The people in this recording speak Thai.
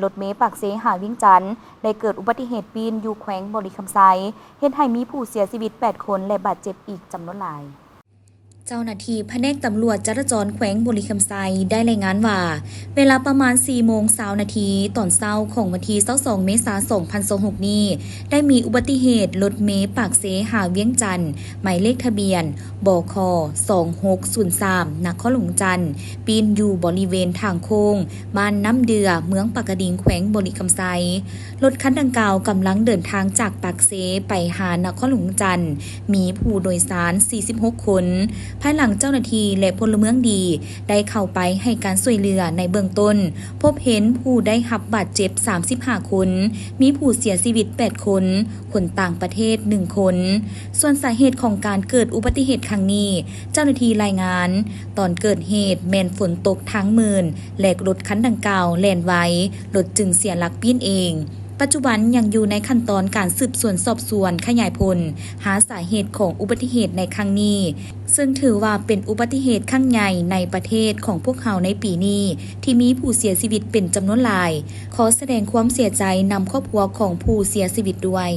รถเมล์ปากเสหาเวียงจันทน์ได้เกิดอุบัติเหตุปีนอยู่แขวงบริคำไซเฮ็ดให้มีผู้เสียชีวิต8คนและบาดเจ็บอีกจำนวนหลายเจ้าหน้าที่แผนกตำรวจจราจรแขวงบริคำไซได้รายงานว่าเวลาประมาณ 4:20 น.ตอนเช้าของวันที่22 เมษายน 2026 นี้ได้มีอุบัติเหตุรถเมล์ปากเสหาเวียงจันทน์หมายเลขทะเบียนบค2603นครหลวงจันทน์ปีนอยู่บริเวณทางโค้งบ้านน้ำเดือเมืองปากกระดิ่งแขวงบริคำไซรถคันดังกล่าวกำลังเดินทางจากปากเสไปหานครหลวงจันทน์มีผู้โดยสาร 46 คนภายหลังเจ้าหน้าที่และพลเมืองดีได้เข้าไปให้การช่วยเหลือในเบื้องต้นพบเห็นผู้ได้รับบาดเจ็บ35คนมีผู้เสียชีวิต8คนคนต่างประเทศ1คนส่วนสาเหตุของการเกิดอุบัติเหตุครั้งนี้เจ้าหน้าที่รายงานตอนเกิดเหตุแม่นฝนตกทั้งมื้อและรถคันดังกล่าวแล่นไว้รถจึงเสียหลักปีนเองปัจจุบันยังอยู่ในขั้นตอนการสืบสวนสอบสวนขยายผลหาสาเหตุของอุบัติเหตุในครั้งนี้ซึ่งถือว่าเป็นอุบัติเหตุครั้งใหญ่ในประเทศของพวกเขาในปีนี้ที่มีผู้เสียชีวิตเป็นจำนวนหลายขอแสดงความเสียใจนำครอบครัวของผู้เสียชีวิตด้วย